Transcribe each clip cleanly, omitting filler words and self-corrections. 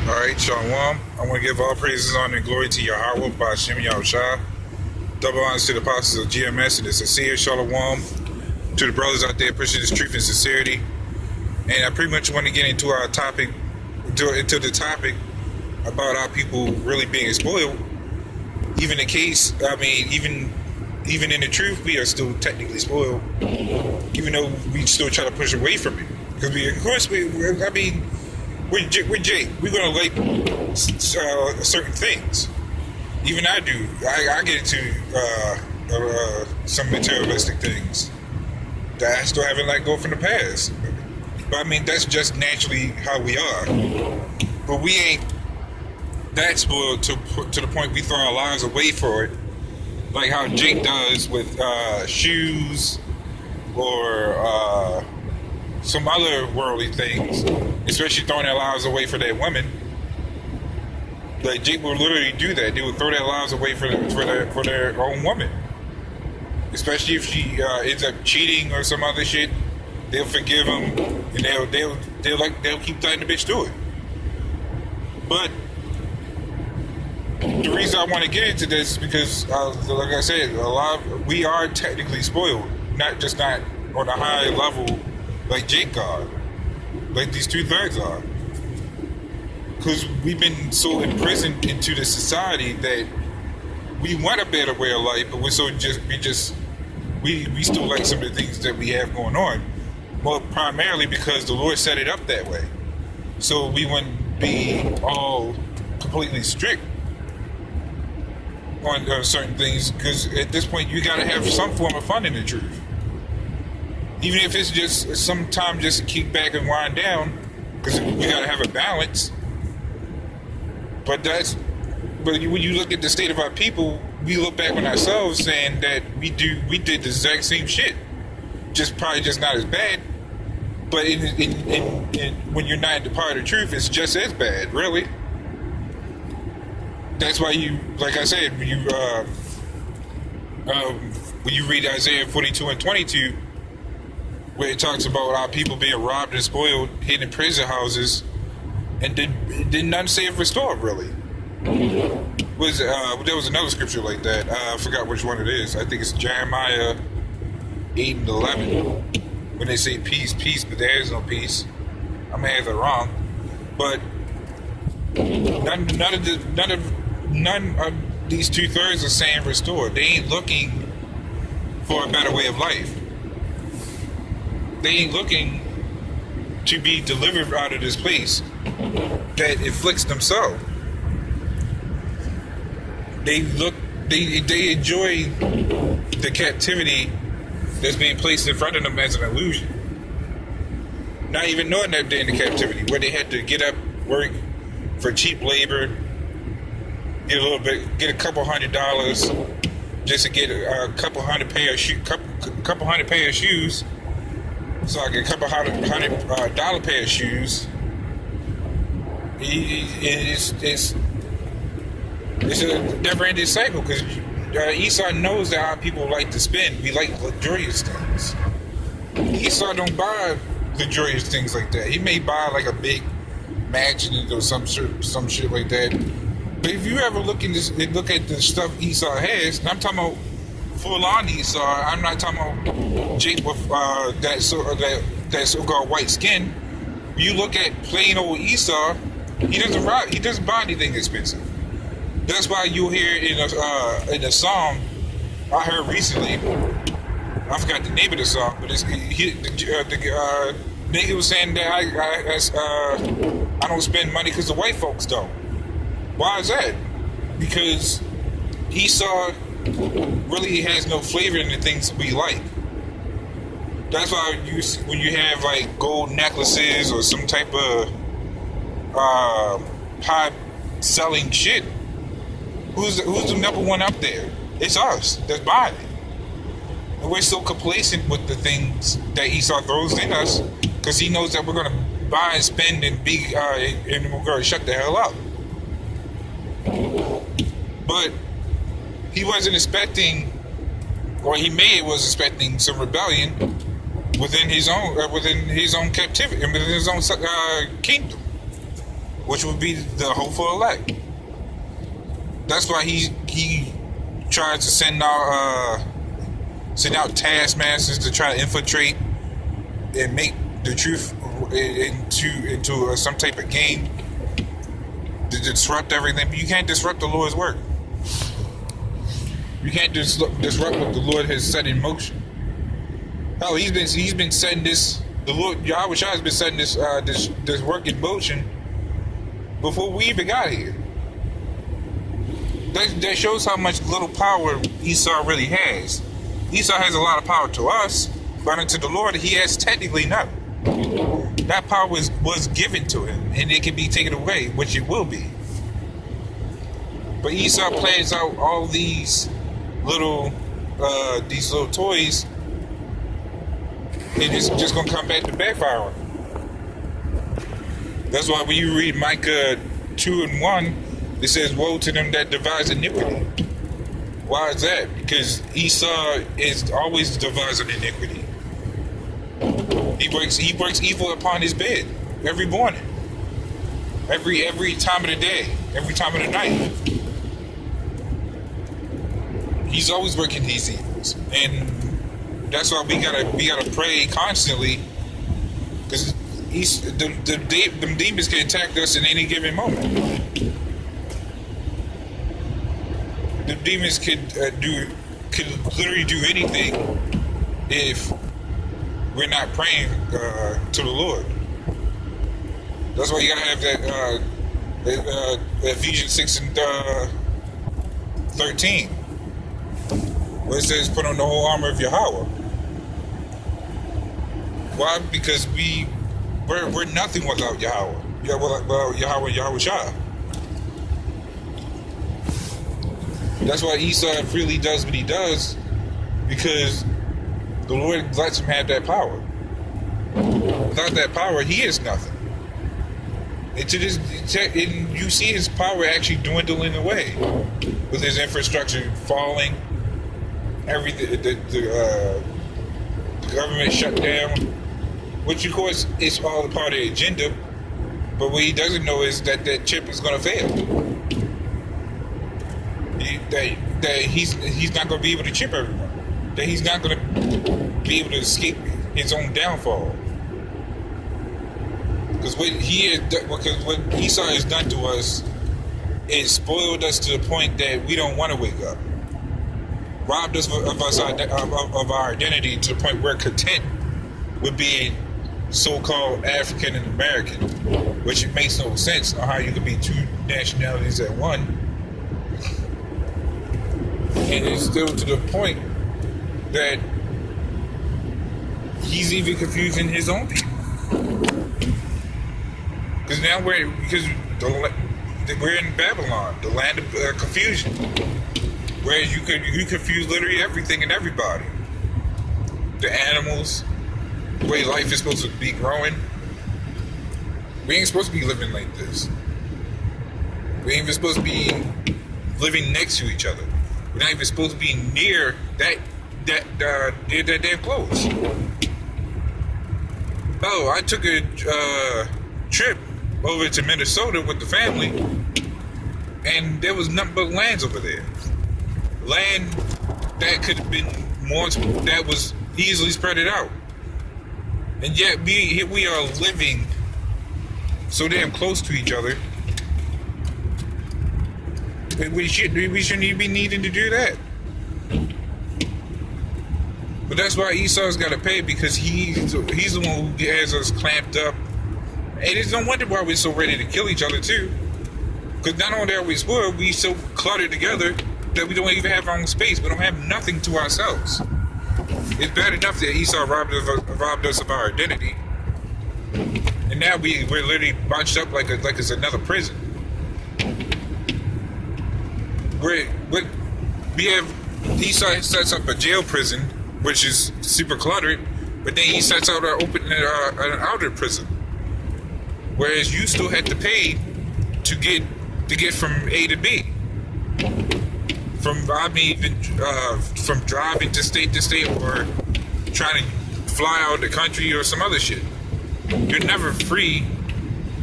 All right, Shalom. I want to give all praises, honor, and glory to Yahweh, Ba'ashem Yahushua. Double honors to the apostles of GMS and the sincere Shalom. To the brothers out there pushing this truth and sincerity. And I pretty much want to get into our topic, into the topic about our people really being spoiled. Even the case, I mean, even in the truth, we are still technically spoiled, even though we still try to push away from it. Because of course, with Jake, we're gonna like certain things. Even I do. I get into some materialistic things that I still haven't let go from the past. But I mean, that's just naturally how we are. But we ain't that spoiled to the point we throw our lives away for it, like how Jake does with shoes or some other worldly things, especially throwing their lives away for their women. Like Jake would literally do that. They would throw their lives away for their own woman, especially if she ends up cheating or some other shit. They'll forgive them and they'll keep letting the bitch do it. But the reason I want to get into this is because, like I said, we are technically spoiled, not on a high level like Jake are, like these 2/3 are, because we've been so imprisoned into the society that we want a better way of life, but we still like some of the things that we have going on. Well, primarily because the Lord set it up that way, so we wouldn't be all completely strict on certain things. Because at this point, you got to have some form of fun in the truth. Even if it's just sometimes just to kick back and wind down, because we gotta have a balance. But when you look at the state of our people, we look back on ourselves saying that we did the exact same shit, probably just not as bad. But when you're not in the part of the truth, it's just as bad, really. That's why like I said, when you read Isaiah 42 and 22. Where it talks about our people being robbed and spoiled, hidden in prison houses, and did none save restored, really. There was another scripture like that. I forgot which one it is. I think it's Jeremiah 8 and 11. When they say peace, peace, but there is no peace. I may have it wrong. But none of these 2/3 are saying restored. They ain't looking for a better way of life. They ain't looking to be delivered out of this place that afflicts themselves. They enjoy the captivity that's being placed in front of them as an illusion. Not even knowing that they're in the captivity, where they had to get up, work for cheap labor, get a couple $100 just to get a couple hundred pair of shoes. So I get a couple $100 pair of shoes. It's a never-ending cycle, because Esau knows that our people like to spend. We like luxurious things. Esau don't buy luxurious things like that. He may buy like a big mansion or some shit like that. But if you ever look at the stuff Esau has, and I'm talking about full-on Esau, I'm not talking about Jake with that so-called white skin. You look at plain old Esau, he doesn't buy anything expensive. That's why you'll hear in a song I heard recently, I forgot the name of the song, but the nigga was saying that I don't spend money because the white folks don't. Why is that? Because Esau really has no flavor in the things we like. That's why when you have like gold necklaces or some type of high selling shit, who's the number one up there? It's us that's buying it. And we're so complacent with the things that Esau throws in us, because he knows that we're gonna buy and spend and we're gonna shut the hell up. But he wasn't expecting, or he was expecting some rebellion within his own captivity, within his own kingdom. which would be the hopeful elect. That's why he tries to send out taskmasters to try to infiltrate and make the truth into some type of game to disrupt everything. But you can't disrupt the Lord's work. You can't disrupt what the Lord has set in motion. Hell, he's been setting this. The Lord Yahweh Shah has been setting this work in motion before we even got here. That shows how much little power Esau really has. Esau has a lot of power to us, but unto the Lord, he has technically none. That power was given to him, and it can be taken away, which it will be. But Esau plans out all these little toys, and it's just gonna come back to backfire on him. That's why when you read Micah 2:1, it says, "Woe to them that devise iniquity." Why is that? Because Esau is always devising iniquity. He works evil upon his bed every morning, every time of the day, every time of the night. He's always working these evils, and that's why we gotta pray constantly, because them demons can attack us in any given moment. The demons could literally do anything if we're not praying to the Lord. That's why you gotta have that Ephesians 6:13, where it says, "Put on the whole armor of Yahweh." Why? Because we're nothing without Yahweh. Without Yahweh Shah. That's why Esau freely does what he does, because the Lord lets him have that power. Without that power, he is nothing. And you see his power actually dwindling away, with his infrastructure falling, everything, the government shut down, which of course is all a part of the agenda. But what he doesn't know is that chip is going to fail. That he's not going to be able to chip everyone. That he's not going to be able to escape his own downfall. Because what Esau has done to us is spoiled us to the point that we don't want to wake up. Robbed us of our identity to the point where we're content with being so-called African and American, which it makes no sense on how you can be two nationalities at one. And it's still to the point that he's even confusing his own people. Because now we're in Babylon, the land of confusion, where you confuse literally everything and everybody. The animals, the way life is supposed to be growing. We ain't supposed to be living like this. We ain't even supposed to be living next to each other. We're not even supposed to be near that damn close. Oh, I took a trip over to Minnesota with the family, and there was nothing but lands over there. Land that could have been more, that was easily spread it out. And yet we are living so damn close to each other. We shouldn't even be needing to do that. But that's why Esau's got to pay, because he's the one who has us clamped up. And it's no wonder why we're so ready to kill each other too. Because not only are we spoiled, we so cluttered together that we don't even have our own space. We don't have nothing to ourselves. It's bad enough that Esau robbed us of our identity, and now we're literally bunched up like it's another prison. We have Esau sets up a jail prison, which is super cluttered, but then he sets out an outer prison, whereas you still had to pay to get from A to B. From driving to state or trying to fly out of the country or some other shit. You're never free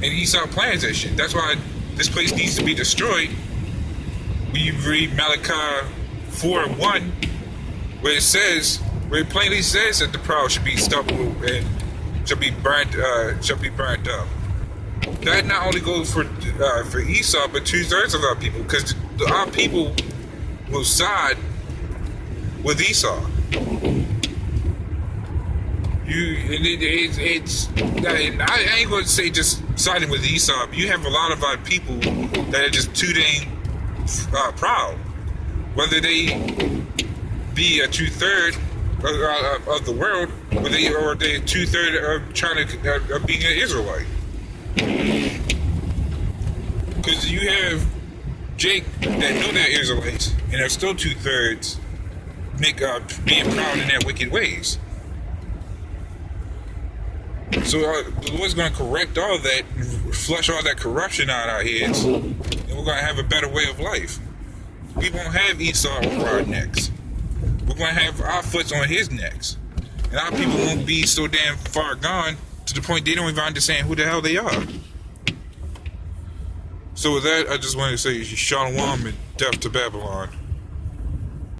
And Esau plans that shit. That's why this place needs to be destroyed. When you read Malachi 4:1, where it plainly says that the proud should be stubble and shall be burnt up. That not only goes for Esau, but 2/3 of our people, because our people will side with Esau. I ain't going to say just siding with Esau, but you have a lot of our people that are just too dang proud. Whether they be a 2/3 of the world, or they 2/3 of trying to of being an Israelite. Because you have Jake that know they're Israelites and are still 2/3 being proud in their wicked ways. So the Lord's going to correct all that, flush all that corruption out of our heads, and we're going to have a better way of life. We won't have Esau over our necks. We're going to have our foots on his necks. And our people won't be so damn far gone to the point they don't even understand who the hell they are. So with that, I just wanted to say Shalom and death to Babylon.